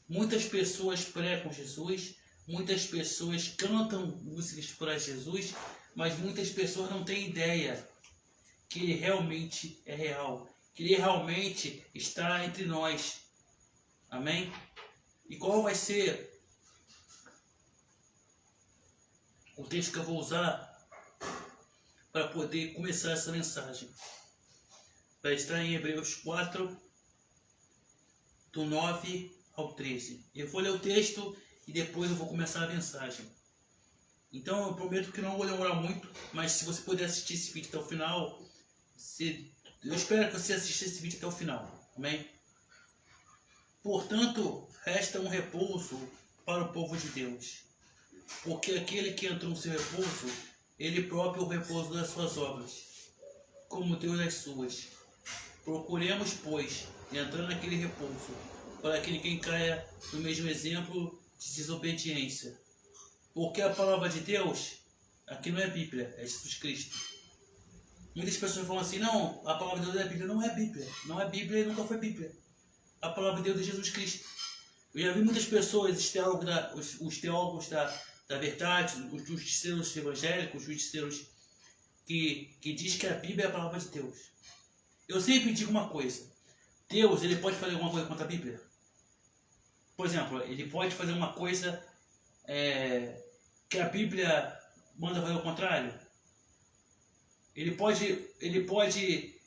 Muitas pessoas pregam Jesus, muitas pessoas cantam músicas para Jesus, mas muitas pessoas não têm ideia que ele realmente é real, que ele realmente está entre nós. Amém? E qual vai ser o texto que eu vou usar para poder começar essa mensagem? Vai estar em Hebreus 4, do 9 ao 13. Eu vou ler o texto e depois eu vou começar a mensagem. Então eu prometo que não vou demorar muito, mas se você puder assistir esse vídeo até o final, eu espero que você assista esse vídeo até o final. Amém? Portanto, resta um repouso para o povo de Deus, porque aquele que entrou no seu repouso, ele próprio é o repouso das suas obras, como Deus as suas. Procuremos, pois, entrar naquele repouso, para que ninguém caia no mesmo exemplo de desobediência. Porque a palavra de Deus, aqui não é Bíblia, é Jesus Cristo. Muitas pessoas falam assim, não, a palavra de Deus é Bíblia. Não é Bíblia, não é Bíblia e nunca foi Bíblia. A palavra de Deus é Jesus Cristo. Eu já vi muitas pessoas, os teólogos da verdade, os justiceiros evangélicos, os justiceiros que diz que a Bíblia é a palavra de Deus. Eu sempre digo uma coisa, Deus, ele pode fazer alguma coisa contra a Bíblia? Por exemplo, ele pode fazer uma coisa que a Bíblia manda fazer o contrário? Ele pode,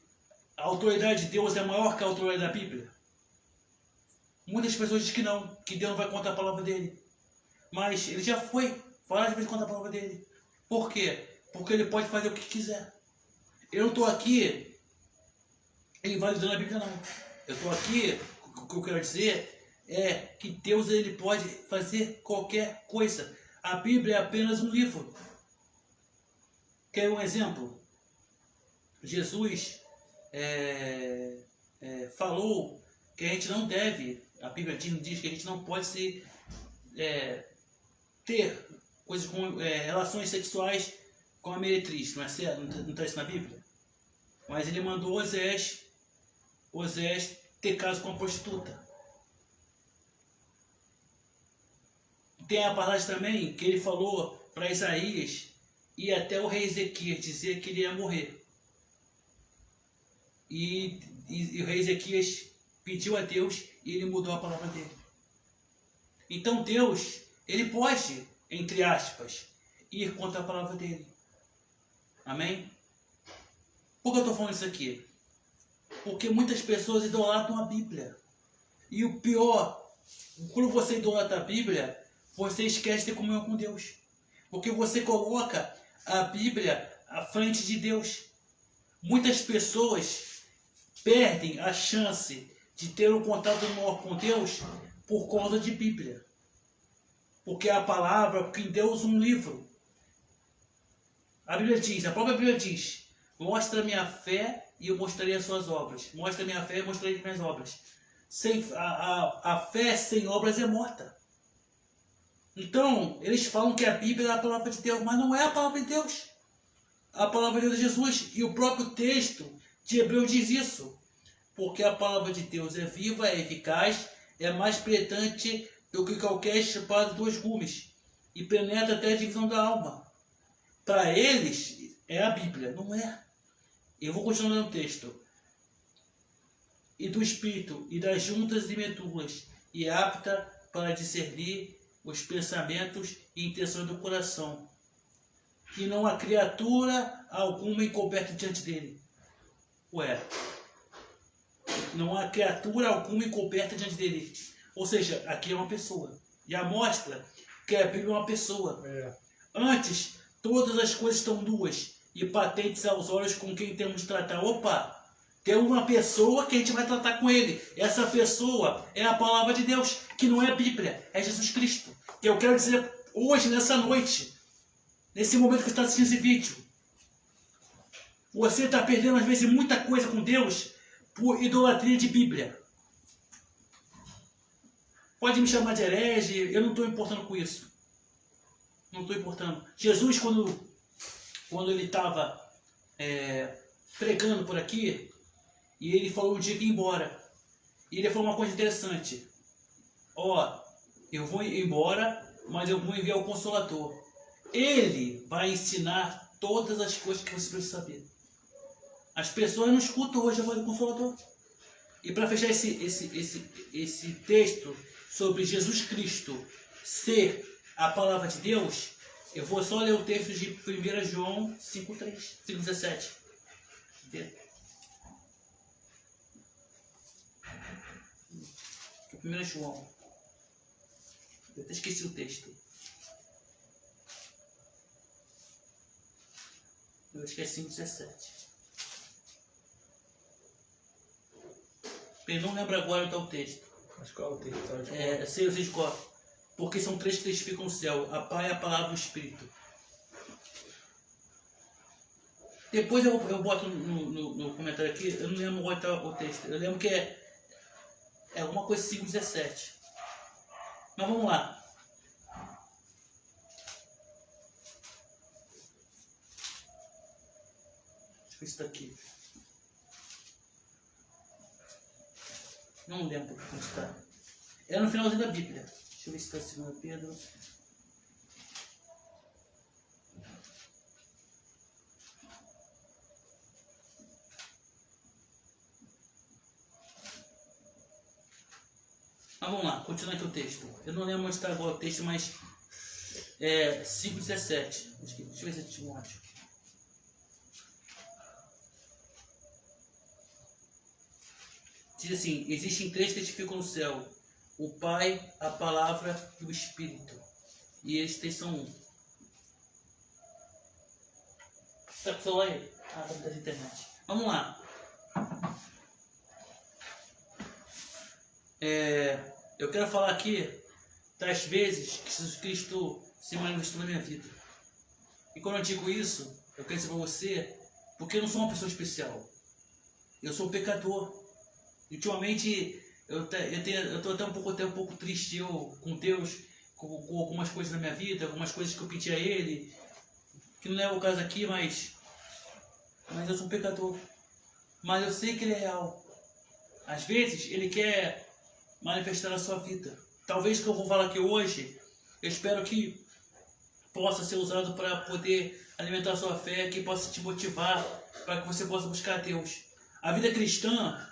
a autoridade de Deus é maior que a autoridade da Bíblia? Muitas pessoas dizem que não, que Deus não vai contra a palavra dele. Mas ele já foi várias vezes contra a palavra dele. Por quê? Porque ele pode fazer o que quiser. Eu não estou aqui invalidando a Bíblia, não. Eu estou aqui, o que eu quero dizer é que Deus ele pode fazer qualquer coisa. A Bíblia é apenas um livro. Quer um exemplo? Jesus falou que a gente não deve, a Bíblia diz que a gente não pode ter coisas com relações sexuais com a meretriz, não é certo? Não está isso na Bíblia? Mas ele mandou Osés ter caso com a prostituta. Tem a passagem também que ele falou para Isaías e até o rei Ezequias dizer que ele ia morrer. E o rei Ezequias pediu a Deus e ele mudou a palavra dele. Então Deus, ele pode, entre aspas, ir contra a palavra dele. Amém? Por que eu estou falando isso aqui? Porque muitas pessoas idolatram a Bíblia. E o pior, quando você idolatra a Bíblia, você esquece de ter comunhão com Deus. Porque você coloca a Bíblia à frente de Deus. Muitas pessoas perdem a chance de ter um contato maior com Deus por causa de Bíblia. Porque a palavra, porque em Deus um livro. A Bíblia diz, a própria Bíblia diz, mostra a minha fé e eu mostrarei as suas obras. Mostra a minha fé e eu mostrarei as minhas obras. A fé sem obras é morta. Então, eles falam que a Bíblia é a palavra de Deus, mas não é a palavra de Deus. A palavra de Deus é Jesus. E o próprio texto de Hebreus diz isso. Porque a palavra de Deus é viva, é eficaz, é mais penetrante do que qualquer espada de 2 gumes. E penetra até a divisão da alma. Para eles, é a Bíblia. Não é. Eu vou continuar no texto. E do Espírito, e das juntas e medulas, e é apta para discernir os pensamentos e intenções do coração. Que não há criatura alguma encoberta diante dele. Ué. Não há criatura alguma encoberta diante dele. Ou seja, aqui é uma pessoa. Já mostra que a Bíblia é uma pessoa. Antes, todas as coisas estão nuas e patentes aos olhos com quem temos de tratar. Opa! Tem uma pessoa que a gente vai tratar com ele. Essa pessoa é a palavra de Deus, que não é a Bíblia, é Jesus Cristo. Que eu quero dizer hoje, nessa noite, nesse momento que você está assistindo esse vídeo, você está perdendo às vezes muita coisa com Deus por idolatria de Bíblia. Pode me chamar de herege, eu não estou importando com isso. Não estou importando. Jesus, quando ele estava pregando por aqui, e ele falou um dia que ia embora. E ele falou uma coisa interessante. ó, eu vou embora, mas eu vou enviar o Consolador. Ele vai ensinar todas as coisas que você precisa saber. As pessoas não escutam hoje a voz do Consolador. E para fechar esse texto sobre Jesus Cristo ser a palavra de Deus, eu vou só ler o texto de 1 João 5:17. 1 João. Eu até esqueci o texto. Eu esqueci 5:17. Eu não lembro agora o tal texto. Mas qual é o texto? Sei de cor. Porque são três que testificam o céu: a Pai, a Palavra e o Espírito. Depois eu boto no comentário aqui, eu não lembro qual é o texto. Eu lembro que é alguma coisa 5:17. Mas vamos lá. Deixa eu ver se está aqui. Não lembro como está. É no finalzinho da Bíblia. Deixa eu ver se está 2 Pedro. Mas vamos lá, continuando aqui o texto. Eu não lembro onde está agora o texto, mas 5:17. Deixa eu ver se é Timóteo. Diz assim: existem três que testificam no céu: o Pai, a Palavra e o Espírito. E eles três são um. Está com o celular aí? Ah, tá da internet. Vamos lá. Eu quero falar aqui das vezes que Jesus Cristo se manifestou na minha vida. E quando eu digo isso, eu quero dizer para você, porque eu não sou uma pessoa especial. Eu sou um pecador. Ultimamente eu estou até um pouco triste com Deus, com algumas coisas na minha vida, algumas coisas que eu pedi a Ele, que não é o caso aqui, mas eu sou um pecador. Mas eu sei que Ele é real. Às vezes Ele quer manifestar na sua vida. Talvez o que eu vou falar aqui hoje, eu espero que possa ser usado para poder alimentar a sua fé, que possa te motivar para que você possa buscar a Deus. A vida cristã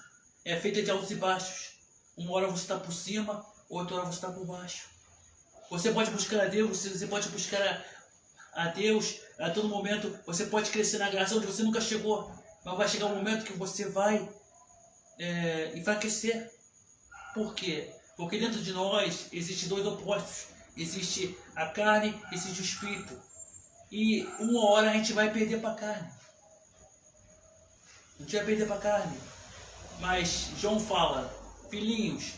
é feita de altos e baixos. Uma hora você está por cima, outra hora você está por baixo. Você pode buscar a Deus, você pode buscar a Deus a todo momento. Você pode crescer na graça onde você nunca chegou, mas vai chegar um momento que você vai enfraquecer. Por quê? Porque dentro de nós existem dois opostos. Existe a carne, existe o espírito. E uma hora a gente vai perder para a carne. A gente vai perder para a carne. Mas João fala: filhinhos,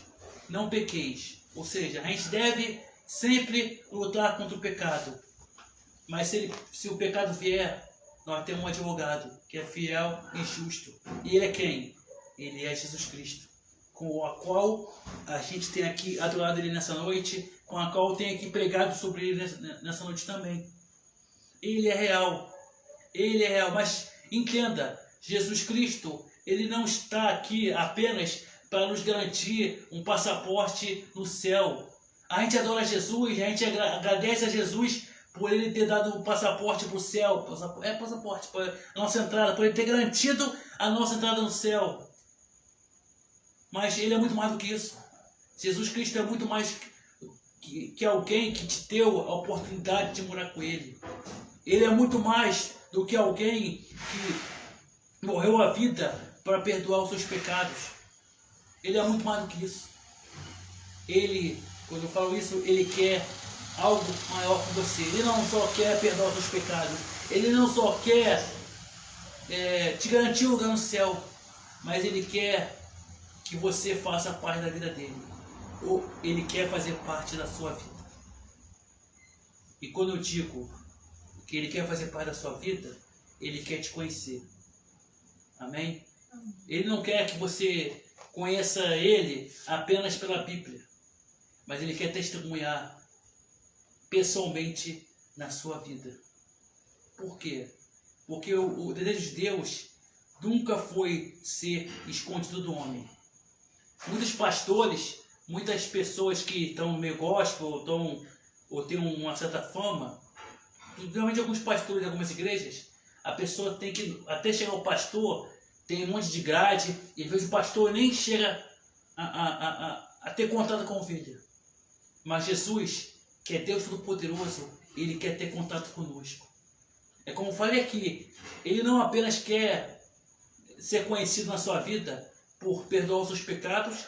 não pequeis. Ou seja, a gente deve sempre lutar contra o pecado. Mas se o pecado vier, nós temos um advogado que é fiel e justo. E ele é quem? Ele é Jesus Cristo, com a qual a gente tem aqui adorado Ele nessa noite, com a qual tem aqui pregado sobre Ele nessa noite também. Ele é real. Ele é real. Mas entenda, Jesus Cristo, Ele não está aqui apenas para nos garantir um passaporte no céu. A gente adora Jesus, a gente agradece a Jesus por Ele ter dado um passaporte para o céu. Passaporte para a nossa entrada, por Ele ter garantido a nossa entrada no céu. Mas Ele é muito mais do que isso. Jesus Cristo é muito mais que alguém que te deu a oportunidade de morar com Ele. Ele é muito mais do que alguém que morreu a vida para perdoar os seus pecados. Ele é muito mais do que isso. Ele, quando eu falo isso, Ele quer algo maior que você. Ele não só quer perdoar os seus pecados. Ele não só quer te garantir um lugar no céu, mas Ele quer que você faça parte da vida dele. Ou Ele quer fazer parte da sua vida. E quando eu digo que Ele quer fazer parte da sua vida, Ele quer te conhecer. Amém? Ele não quer que você conheça Ele apenas pela Bíblia, mas Ele quer testemunhar pessoalmente na sua vida. Por quê? Porque o desejo de Deus nunca foi ser escondido do homem. Muitos pastores muitas pessoas que estão no meio gospel ou têm uma certa fama, principalmente alguns pastores de algumas igrejas, a pessoa tem que, até chegar ao pastor, tem um monte de grade, e às vezes o pastor nem chega a ter contato com a ovelha. Mas Jesus, que é Deus Todo-Poderoso, Ele quer ter contato conosco. É como eu falei aqui, Ele não apenas quer ser conhecido na sua vida por perdoar os seus pecados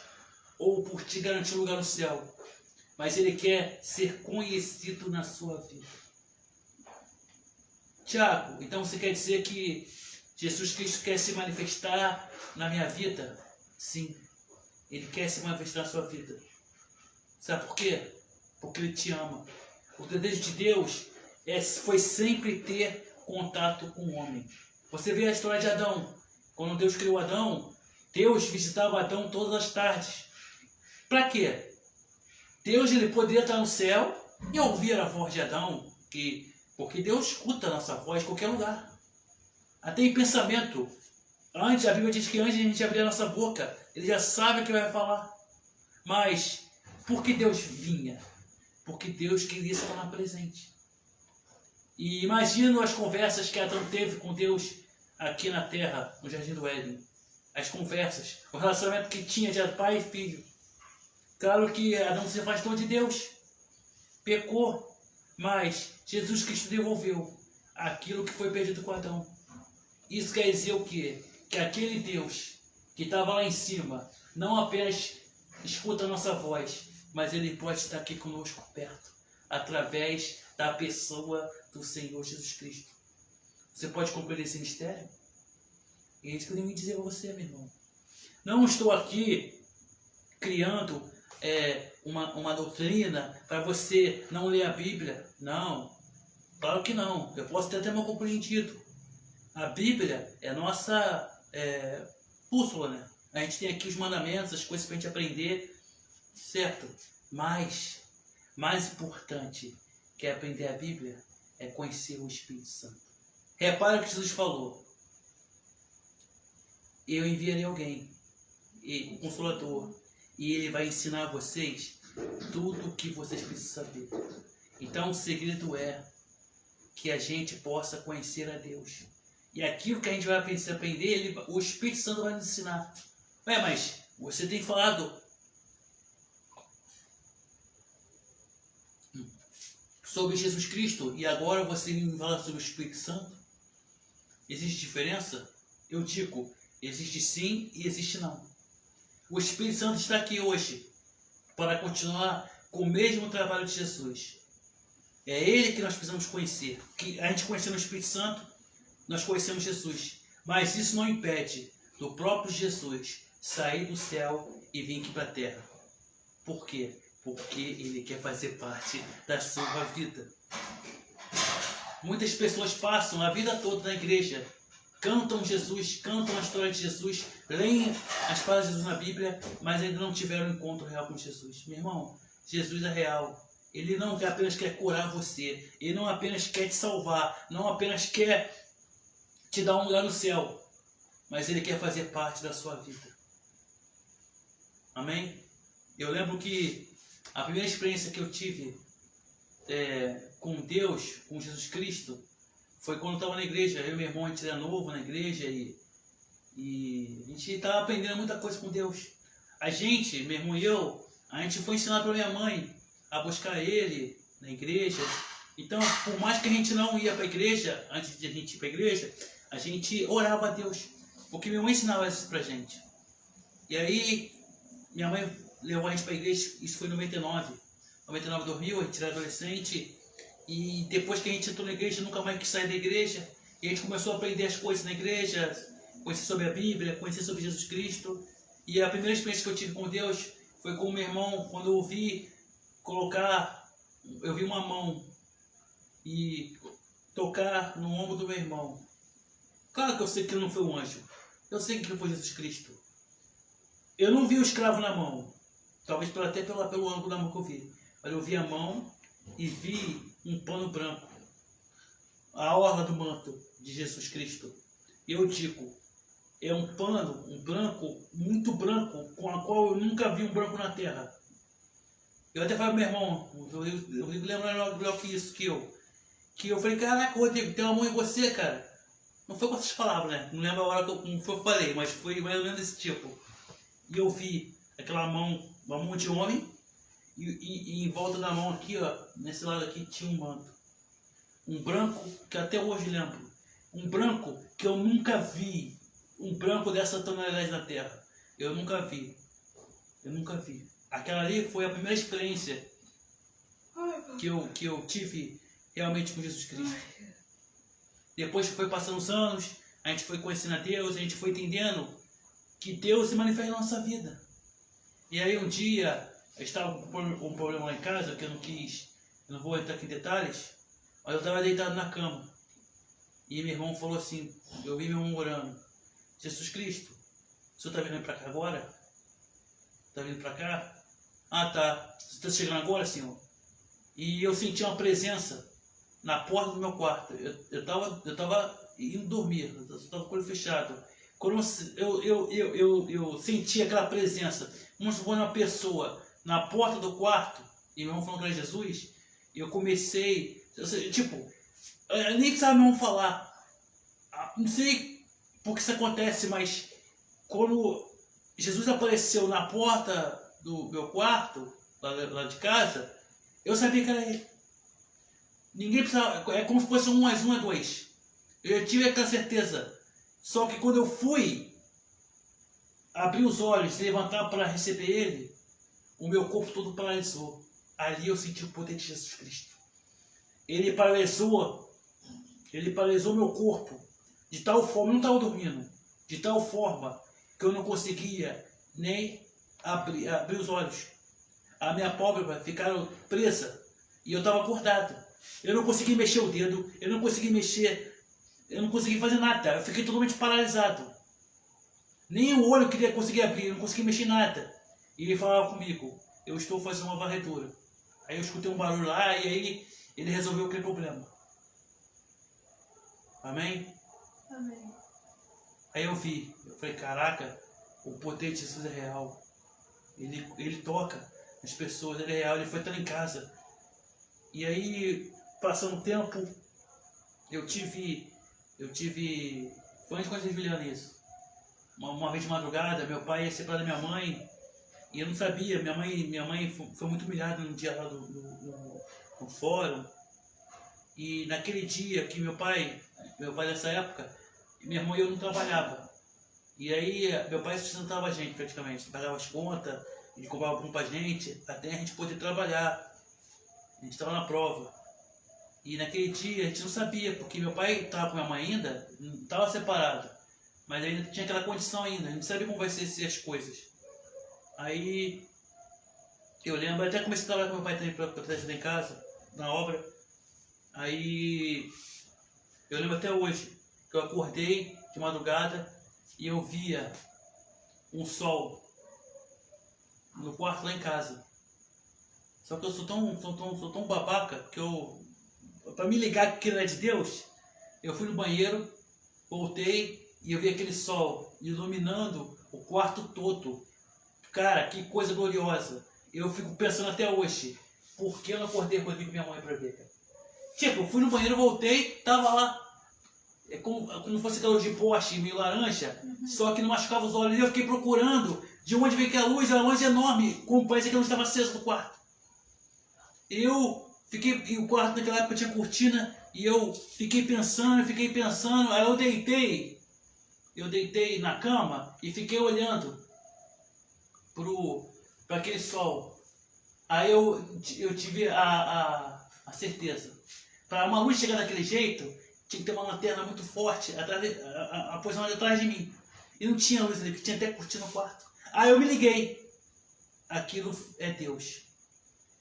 ou por te garantir um lugar no céu, mas Ele quer ser conhecido na sua vida. Tiago, então você quer dizer que Jesus Cristo quer se manifestar na minha vida? Sim, Ele quer se manifestar na sua vida. Sabe por quê? Porque Ele te ama. O desejo de Deus foi sempre ter contato com o homem. Você vê a história de Adão. Quando Deus criou Adão, Deus visitava Adão todas as tardes. Para quê? Deus ele poderia estar no céu e ouvir a voz de Adão, porque Deus escuta a nossa voz em qualquer lugar. Até em pensamento. A Bíblia diz que antes de a gente abrir a nossa boca, Ele já sabe o que vai falar. Mas, por que Deus vinha? Porque Deus queria se tornar presente. E imagino as conversas que Adão teve com Deus aqui na terra, no Jardim do Éden. As conversas, o relacionamento que tinha de pai e filho. Claro que Adão se afastou de Deus, pecou, mas Jesus Cristo devolveu aquilo que foi perdido com Adão. Isso quer dizer o quê? Que aquele Deus que estava lá em cima não apenas escuta a nossa voz, mas Ele pode estar aqui conosco perto, através da pessoa do Senhor Jesus Cristo. Você pode compreender esse mistério? E é isso que eu tenho que dizer a você, meu irmão. Não estou aqui criando uma doutrina para você não ler a Bíblia. Não, claro que não. Eu posso ter até mal compreendido. A Bíblia é a nossa bússola, né? A gente tem aqui os mandamentos, as coisas para a gente aprender, certo? Mas, mais importante que aprender a Bíblia é conhecer o Espírito Santo. Repara o que Jesus falou. Eu enviarei alguém, o Consolador, e ele vai ensinar a vocês tudo o que vocês precisam saber. Então o segredo é que a gente possa conhecer a Deus. E aquilo que a gente vai aprender, o Espírito Santo vai nos ensinar. Mas você tem falado sobre Jesus Cristo e agora você me fala sobre o Espírito Santo? Existe diferença? Eu digo, existe sim e existe não. O Espírito Santo está aqui hoje para continuar com o mesmo trabalho de Jesus. É Ele que nós precisamos conhecer. Que a gente conhecendo o Espírito Santo, nós conhecemos Jesus. Mas isso não impede do próprio Jesus sair do céu e vir aqui para a terra. Por quê? Porque Ele quer fazer parte da sua vida. Muitas pessoas passam a vida toda na igreja, cantam Jesus, cantam a história de Jesus, leem as palavras de Jesus na Bíblia, mas ainda não tiveram um encontro real com Jesus. Meu irmão, Jesus é real. Ele não apenas quer curar você, Ele não apenas quer te salvar, não apenas quer te dar um lugar no céu, mas Ele quer fazer parte da sua vida. Amém? Eu lembro que a primeira experiência que eu tive com Deus, com Jesus Cristo, foi quando eu estava na igreja. Eu e meu irmão, a gente era novo na igreja e a gente estava aprendendo muita coisa com Deus. A gente, meu irmão e eu, a gente foi ensinar para minha mãe a buscar Ele na igreja. Então, por mais que a gente não ia para a igreja, antes de a gente ir para a igreja, a gente orava a Deus, porque minha mãe ensinava isso para a gente. E aí, minha mãe levou a gente para a igreja, isso foi em 99, 2000, a gente era adolescente, e depois que a gente entrou na igreja, nunca mais quis sair da igreja, e a gente começou a aprender as coisas na igreja, conhecer sobre a Bíblia, conhecer sobre Jesus Cristo, e a primeira experiência que eu tive com Deus foi com o meu irmão, quando eu vi uma mão e tocar no ombro do meu irmão. Claro que eu sei que não foi um anjo, eu sei que foi Jesus Cristo. Eu não vi o escravo na mão, talvez até pelo ângulo da mão que eu vi, mas eu vi a mão e vi um pano branco, a orla do manto de Jesus Cristo. Eu digo, é um pano, um branco, muito branco, com a qual eu nunca vi um branco na terra. Eu até falei pro meu irmão, o Rodrigo lembra melhor que isso, que eu falei, caraca, Rodrigo, tem uma mão em você, cara. Não foi com essas palavras, né? Não lembro a hora como foi que eu falei, mas foi mais ou menos desse tipo. E eu vi aquela mão, uma mão de homem, e em volta da mão aqui, ó, nesse lado aqui tinha um manto. Um branco, que até hoje lembro. Um branco que eu nunca vi. Um branco dessa tonalidade na terra. Eu nunca vi. Eu nunca vi. Aquela ali foi a primeira experiência que eu tive realmente com Jesus Cristo. Depois que foi passando os anos, a gente foi conhecendo a Deus, a gente foi entendendo que Deus se manifesta na nossa vida. E aí um dia, eu estava com um problema lá em casa, que eu não vou entrar aqui em detalhes, mas eu estava deitado na cama. E meu irmão falou assim, eu vi meu irmão orando, Jesus Cristo, o senhor está vindo para cá agora? Está vindo para cá? Ah, tá. Você está chegando agora, senhor? E eu senti uma presença na porta do meu quarto. Eu tava indo dormir, eu estava com o olho fechado. Quando eu senti aquela presença, como se fosse uma pessoa na porta do quarto, e meu irmão falando que era Jesus, eu comecei, tipo, eu nem sabe meu irmão falar. Não sei por que isso acontece, mas quando Jesus apareceu na porta do meu quarto, lá de casa, eu sabia que era ele. Ninguém precisava, é como se fosse 1 mais 1 é 2. Eu já tive aquela certeza. Só que quando eu fui abrir os olhos e levantar para receber ele, o meu corpo todo paralisou. Ali eu senti o poder de Jesus Cristo. Ele paralisou meu corpo de tal forma, eu não estava dormindo, de tal forma que eu não conseguia nem abrir os olhos. A minha pálpebra ficaram presa e eu estava acordado. Eu não consegui mexer o dedo, eu não consegui fazer nada. Eu fiquei totalmente paralisado. Nem o olho eu conseguia abrir, eu não conseguia mexer nada. E ele falava comigo, eu estou fazendo uma varredura. Aí eu escutei um barulho lá e aí ele resolveu aquele problema. Amém? Amém. Aí eu falei, caraca, o poder de Jesus é real. Ele toca as pessoas, ele é real, ele foi estar em casa. E aí, passando o tempo, eu tive, foi antes de conhecer Juliana isso. Uma vez de madrugada, meu pai ia separar da minha mãe, e eu não sabia, minha mãe foi muito humilhada no dia lá no fórum. E naquele dia que meu pai nessa época, minha irmã e eu não trabalhava. E aí, meu pai sustentava a gente praticamente, pagava as contas, ele comprava pão pra gente, até a gente poder trabalhar. A gente estava na prova. E naquele dia a gente não sabia, porque meu pai estava com minha mãe ainda, não estava separado. Mas ainda tinha aquela condição ainda, a gente não sabia como vai ser as coisas. Aí eu lembro, até comecei a trabalhar com meu pai também para ajudar em casa, na obra. Aí eu lembro até hoje, que eu acordei de madrugada e eu via um sol no quarto lá em casa. Só que eu sou tão babaca que pra me ligar que aquilo é de Deus, eu fui no banheiro, voltei e eu vi aquele sol iluminando o quarto todo. Cara, que coisa gloriosa. Eu fico pensando até hoje, por que eu não acordei quando eu vi com minha mãe pra ver, cara? Tipo, eu fui no banheiro, voltei, tava lá. É como fosse aquela luz de poste meio laranja, só que não machucava os olhos. E eu fiquei procurando de onde veio aquela luz, era uma luz enorme, como parece que a luz estava acesa no quarto. Eu fiquei, e o quarto naquela época tinha cortina, e eu fiquei pensando, aí eu deitei na cama e fiquei olhando para aquele sol. Aí eu tive a certeza, para uma luz chegar daquele jeito, tinha que ter uma lanterna muito forte, posicionada atrás de mim. E não tinha luz ali, tinha até cortina no quarto. Aí eu me liguei, aquilo é Deus.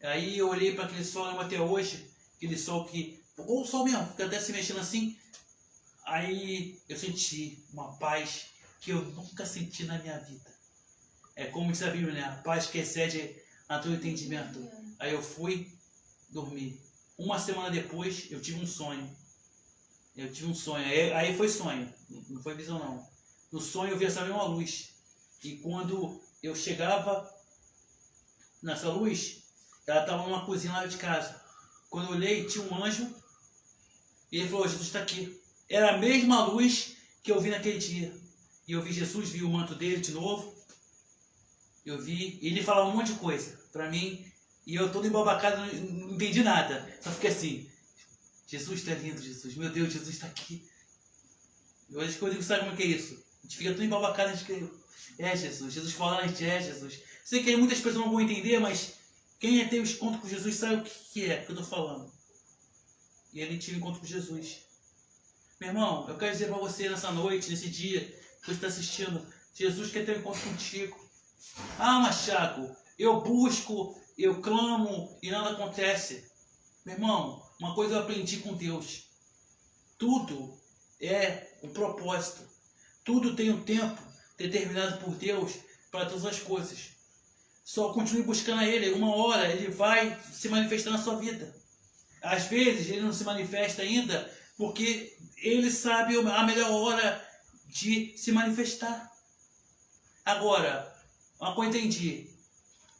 Aí eu olhei para aquele sol, até hoje, aquele sol ou o sol mesmo, fica até se mexendo assim. Aí eu senti uma paz que eu nunca senti na minha vida. É como diz a Bíblia, né? A paz que excede a todo entendimento. Aí eu fui dormir. Uma semana depois, eu tive um sonho. Aí foi sonho, não foi visão não. No sonho eu vi essa mesma luz. E quando eu chegava nessa luz, Ela estava numa cozinha lá de casa. Quando eu olhei, tinha um anjo. E ele falou, Jesus está aqui. Era a mesma luz que eu vi naquele dia. E eu vi Jesus, vi o manto dele de novo. Eu vi. E ele falava um monte de coisa para mim. E eu todo embabacado, não entendi nada. Só fiquei assim. Jesus está lindo, Jesus. Meu Deus, Jesus está aqui. Eu acho que eu digo, sabe como é que é isso? A gente fica todo embabacado, a gente quer... É Jesus. Jesus fala, a gente é Jesus. Sei que muitas pessoas não vão entender, mas quem tem o encontro com Jesus sabe o que é que eu estou falando. E ele tinha um encontro com Jesus. Meu irmão, eu quero dizer para você nessa noite, nesse dia que você está assistindo, Jesus quer ter um encontro contigo. Ah, Machado, eu busco, eu clamo e nada acontece. Meu irmão, uma coisa eu aprendi com Deus. Tudo é um propósito. Tudo tem um tempo determinado por Deus para todas as coisas. Só continue buscando a Ele. Uma hora Ele vai se manifestar na sua vida. Às vezes Ele não se manifesta ainda porque Ele sabe a melhor hora de se manifestar. Agora, uma coisa eu entendi.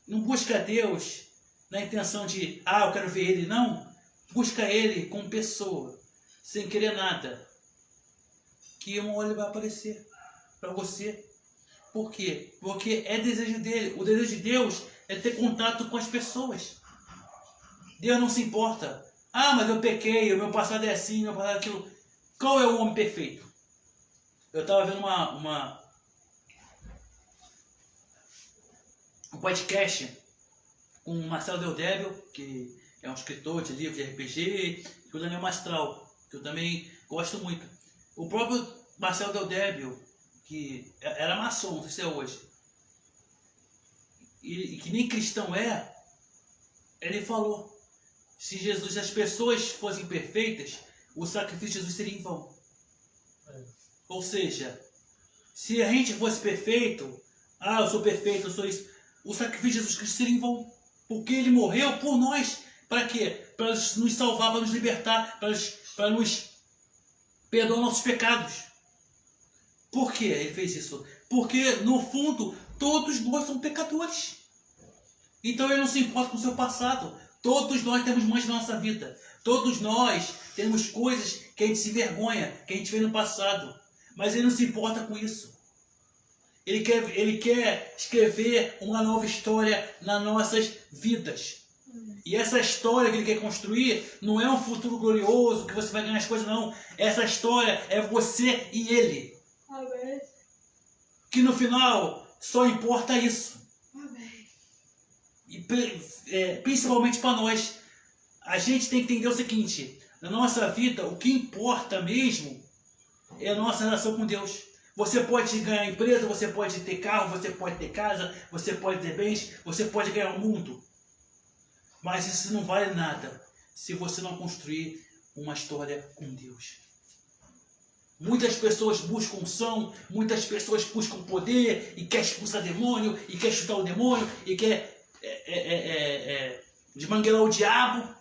Não busca Deus na intenção de, eu quero ver Ele. Não. Busca Ele como pessoa, sem querer nada. Que uma hora Ele vai aparecer para você. Por quê? Porque é desejo dele. O desejo de Deus é ter contato com as pessoas. Deus não se importa. Mas eu pequei, o meu passado é assim, meu passado é aquilo. Qual é o homem perfeito? Eu estava vendo um podcast com o Marcelo Del Débio, que é um escritor de livros de RPG, e o Daniel Mastral, que eu também gosto muito. O próprio Marcelo Del Débio, que era maçom, não sei se é hoje, e que nem cristão ele falou, se as pessoas fossem perfeitas, o sacrifício de Jesus seria em vão. Ou seja, se a gente fosse perfeito, eu sou perfeito, eu sou isso, o sacrifício de Jesus Cristo seria em vão, porque Ele morreu por nós, para quê? Para nos salvar, para nos libertar, para nos perdoar nossos pecados. Por que Ele fez isso? Porque, no fundo, todos nós somos pecadores. Então Ele não se importa com o seu passado. Todos nós temos manchas na nossa vida. Todos nós temos coisas que a gente se envergonha, que a gente fez no passado. Mas Ele não se importa com isso. Ele quer escrever uma nova história nas nossas vidas. E essa história que Ele quer construir não é um futuro glorioso, que você vai ganhar as coisas, não. Essa história é você e Ele. Amém. Que no final só importa isso. Amém. E principalmente para nós, a gente tem que entender o seguinte: na nossa vida, o que importa mesmo é a nossa relação com Deus. Você pode ganhar empresa, você pode ter carro, você pode ter casa, você pode ter bens, você pode ganhar o mundo. Mas isso não vale nada se você não construir uma história com Deus. Muitas pessoas buscam unção, muitas pessoas buscam poder e quer expulsar demônio, e quer chutar o demônio, e quer desmangueirar o diabo.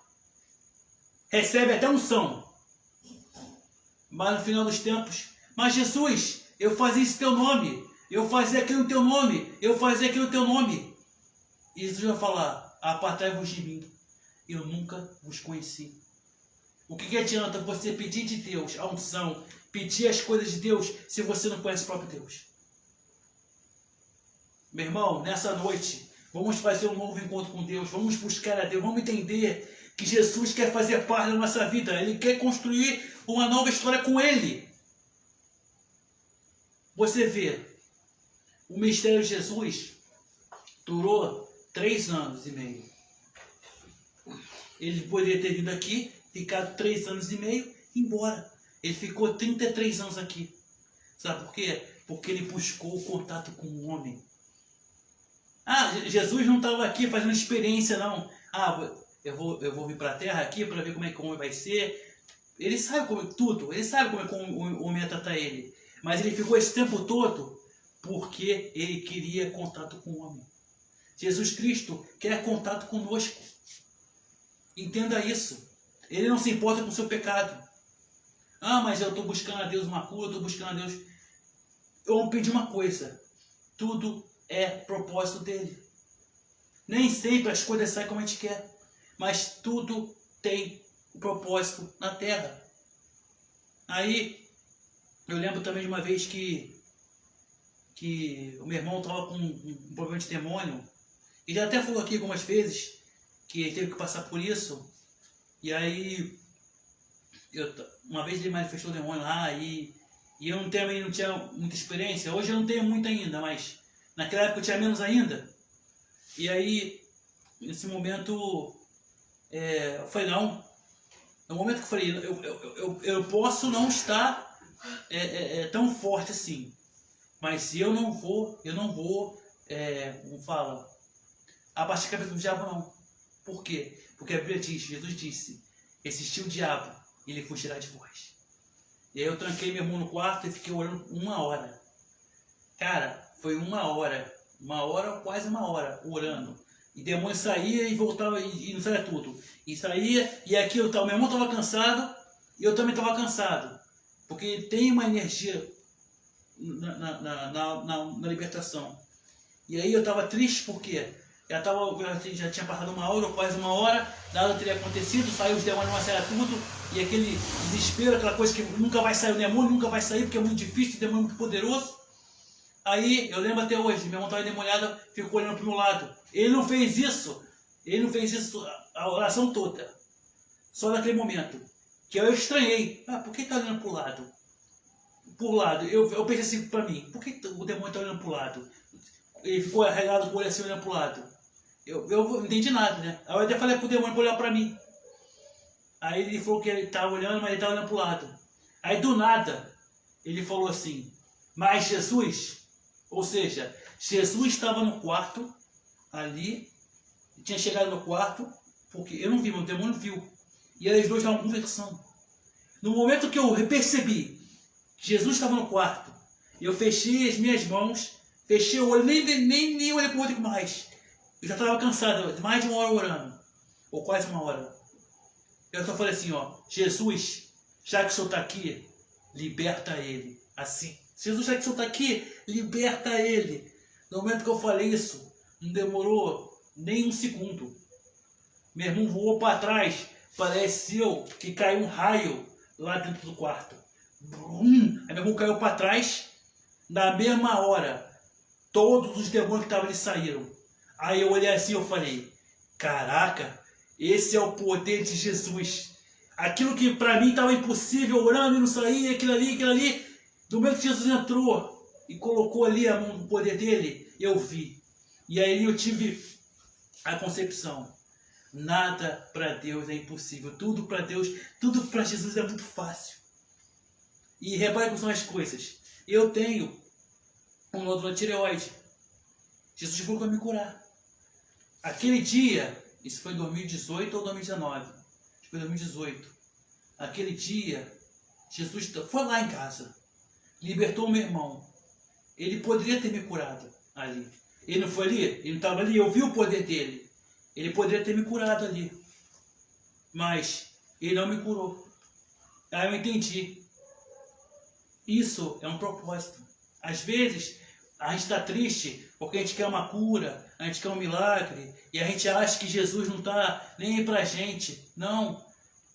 Recebe até unção. Mas no final dos tempos, mas Jesus, eu fazia isso em teu nome, eu fazia aquilo no teu nome, eu fazia aquilo no teu nome. E Jesus vai falar, apartai-vos de mim, eu nunca vos conheci. O que adianta você pedir de Deus a unção, pedir as coisas de Deus, se você não conhece o próprio Deus? Meu irmão, nessa noite, vamos fazer um novo encontro com Deus, vamos buscar a Deus, vamos entender que Jesus quer fazer parte da nossa vida, Ele quer construir uma nova história com Ele. Você vê, o mistério de Jesus durou 3 anos e meio. Ele poderia ter vindo aqui, ficado 3 anos e meio e embora. Ele ficou 33 anos aqui. Sabe por quê? Porque ele buscou o contato com o homem. Jesus não estava aqui fazendo experiência, não. Eu vou vir para a terra aqui para ver como é que o homem vai ser. Ele sabe tudo. Ele sabe como é que o homem ia tratar ele. Mas ele ficou esse tempo todo porque ele queria contato com o homem. Jesus Cristo quer contato conosco. Entenda isso. Ele não se importa com o seu pecado. Mas eu estou buscando a Deus uma cura, eu estou buscando a Deus. Eu vou pedir uma coisa. Tudo é propósito dele. Nem sempre as coisas saem como a gente quer, mas tudo tem um propósito na Terra. Aí, eu lembro também de uma vez que o meu irmão estava com um problema de demônio. Ele já até falou aqui algumas vezes que ele teve que passar por isso. E aí, uma vez ele manifestou o demônio lá e eu também não tinha muita experiência. Hoje eu não tenho muito ainda, mas naquela época eu tinha menos ainda. E aí, nesse momento, eu falei, não. No momento que eu falei, eu posso não estar tão forte assim. Mas eu não vou, como fala, abaixar a cabeça do diabo não. Por quê? Porque a Bíblia diz, Jesus disse, existiu o diabo, ele fugirá de vós. E aí eu tranquei meu irmão no quarto e fiquei orando 1 hora. Cara, foi 1 hora, quase 1 hora, orando. E demônio saía e voltava e não saía tudo. E saía e aqui meu irmão estava cansado e eu também estava cansado. Porque tem uma energia na libertação. E aí eu estava triste porque já tinha passado 1 hora ou quase 1 hora, nada teria acontecido, saiu os demônios, não saia tudo, e aquele desespero, aquela coisa que nunca vai sair o demônio, nunca vai sair porque é muito difícil, o demônio é muito poderoso. Aí eu lembro até hoje, meu irmão estava endemoniado, ficou olhando para o meu lado. Ele não fez isso a oração toda, só naquele momento, que eu estranhei. Por que está olhando para o lado? Por lado, eu pensei assim para mim, por que o demônio está olhando para o lado? Ele ficou arregado com o olho assim, olhando para o lado. Eu não entendi nada, né? Aí eu até falei pro demônio para olhar para mim. Aí ele falou que ele estava olhando, mas ele estava olhando para o lado. Aí do nada, ele falou assim, mas Jesus, ou seja, Jesus estava no quarto, ali, tinha chegado no quarto, porque eu não vi, mas o demônio viu. E aí os dois estavam conversando. No momento que eu percebi Jesus estava no quarto, eu fechei as minhas mãos, fechei o olho, nem olhei para o outro mais. Eu já estava cansado, mais de 1 hora orando, ou quase 1 hora. Eu só falei assim, Jesus, já que o Senhor está aqui, liberta ele. Assim, Jesus, já que o Senhor está aqui, liberta ele. No momento que eu falei isso, não demorou nem 1 segundo. Meu irmão voou para trás, pareceu que caiu um raio lá dentro do quarto. Brum! Aí meu irmão caiu para trás, na mesma hora, todos os demônios que estavam ali saíram. Aí eu olhei assim e falei, caraca, esse é o poder de Jesus. Aquilo que para mim estava impossível, orando e não saía, aquilo ali, do momento que Jesus entrou e colocou ali a mão no poder dele, eu vi. E aí eu tive a concepção, nada para Deus é impossível, tudo para Deus, tudo para Jesus é muito fácil. E repare como são as coisas. Eu tenho um nódulo na tireoide. Jesus falou para me curar. Aquele dia, isso foi em 2018 ou 2019? Acho que foi 2018. Aquele dia, Jesus foi lá em casa, libertou o meu irmão. Ele poderia ter me curado ali. Ele não foi ali? Ele não estava ali? Eu vi o poder dele. Ele poderia ter me curado ali. Mas ele não me curou. Aí eu entendi. Isso é um propósito. Às vezes, a gente está triste porque a gente quer uma cura, a gente quer um milagre, e a gente acha que Jesus não está nem aí para a gente. Não.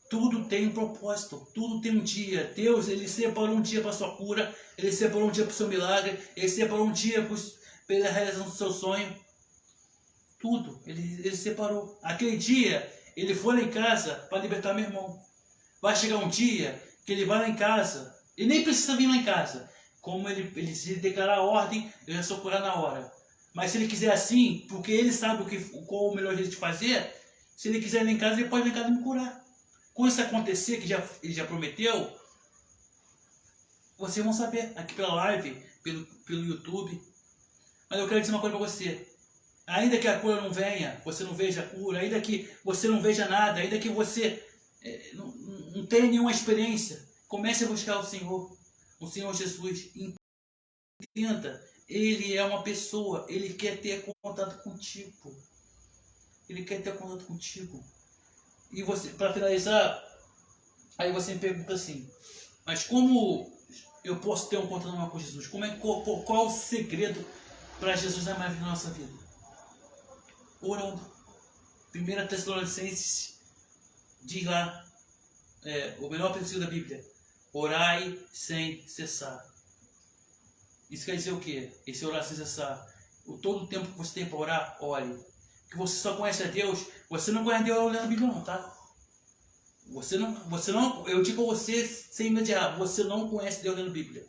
Tudo tem um propósito, tudo tem um dia. Deus, ele separou um dia para a sua cura, ele separou um dia para o seu milagre, ele separou um dia pela realização do seu sonho. Tudo, ele separou. Aquele dia, ele foi lá em casa para libertar meu irmão. Vai chegar um dia que ele vai lá em casa, ele nem precisa vir lá em casa. Como ele se declarar a ordem, eu já sou curado na hora. Mas se ele quiser assim, porque ele sabe qual o melhor jeito de fazer, se ele quiser ir lá em casa, ele pode vir em casa me curar. Quando isso acontecer, que ele já prometeu, vocês vão saber aqui pela live, pelo YouTube. Mas eu quero dizer uma coisa para você. Ainda que a cura não venha, você não veja a cura, ainda que você não veja nada, ainda que você não tenha nenhuma experiência, comece a buscar o Senhor Jesus. Entenda, Ele é uma pessoa, Ele quer ter contato contigo. Ele quer ter contato contigo. E você, para finalizar, aí você me pergunta assim, mas como eu posso ter um contato com Jesus? Qual o segredo para Jesus na nossa vida? orando. 1 Tessalonicenses diz lá, o melhor princípio da Bíblia: orai sem cessar. Isso quer dizer o quê? Esse orar sem cessar. Todo o tempo que você tem para orar, ore. Que você só conhece a Deus, você não conhece Deus olhando a Bíblia não, tá? Você não, eu digo a você sem mediar, você não conhece Deus lendo a Bíblia.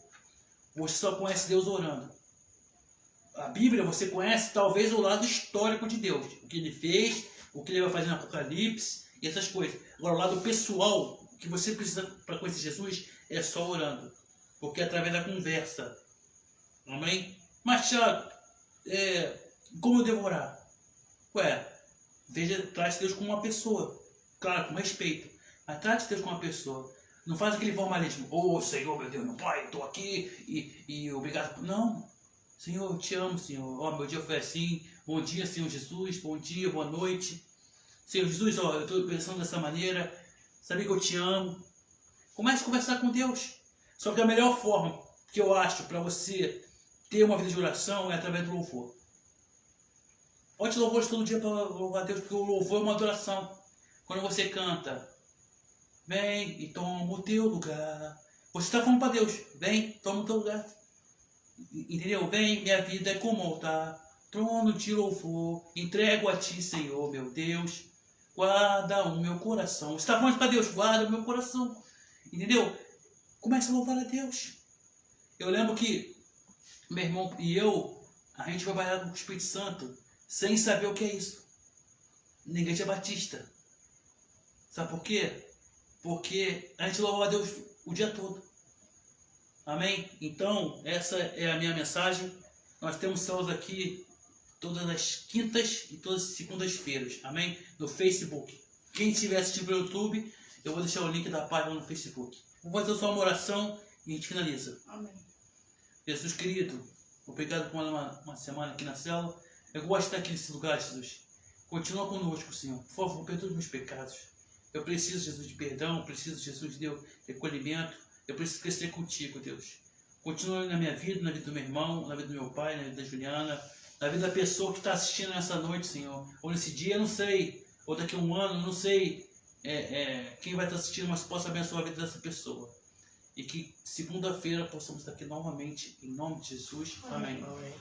Você só conhece Deus orando. A Bíblia você conhece talvez o lado histórico de Deus. O que ele fez, o que ele vai fazer no Apocalipse e essas coisas. Agora o lado pessoal, o que você precisa para conhecer Jesus é só orando. Porque é através da conversa. Amém? Mas Thiago, como eu devo orar? Trate Deus como uma pessoa. Claro, com respeito. Mas trate Deus como uma pessoa. Não faz aquele formalismo. Oh, Senhor, meu Deus, meu Pai, estou aqui e obrigado. Não. Senhor, eu te amo, Senhor. Ó, meu dia foi assim. Bom dia, Senhor Jesus. Bom dia, boa noite. Senhor Jesus, ó, eu estou pensando dessa maneira. Sabia que eu te amo. Comece a conversar com Deus. Só que a melhor forma que eu acho para você ter uma vida de oração é através do louvor. Bote louvores todo dia para louvar a Deus, porque o louvor é uma adoração. Quando você canta, vem e toma o teu lugar. Você está falando para Deus, vem, toma o teu lugar. Entendeu? Vem, minha vida é como altar, trono de louvor, entrego a ti, Senhor, meu Deus. Guarda o meu coração. Você está falando para Deus, guarda o meu coração. Entendeu? Comece a louvar a Deus. Eu lembro que meu irmão e eu, a gente vai trabalhar com o Espírito Santo sem saber o que é isso. Na Igreja Batista. Sabe por quê? Porque a gente louva a Deus o dia todo. Amém? Então, essa é a minha mensagem. Nós temos células aqui todas as quintas e todas as segundas-feiras. Amém? No Facebook. Quem estiver assistindo pelo YouTube, eu vou deixar o link da página no Facebook. Vou fazer só uma oração e a gente finaliza. Amém. Jesus querido, obrigado por uma semana aqui na célula. Eu gosto de estar aqui nesse lugar, Jesus. Continua conosco, Senhor. Por favor, perdoa os meus pecados. Eu preciso, Jesus, de perdão. Eu preciso, Jesus, de Deus, de recolhimento. Eu preciso crescer contigo, Deus. Continua na minha vida, na vida do meu irmão, na vida do meu pai, na vida da Juliana, na vida da pessoa que está assistindo nessa noite, Senhor. Ou nesse dia, não sei. Ou daqui a um ano, não sei quem vai estar assistindo, mas possa abençoar a vida dessa pessoa. E que segunda-feira possamos estar aqui novamente, em nome de Jesus. Amém. Amém.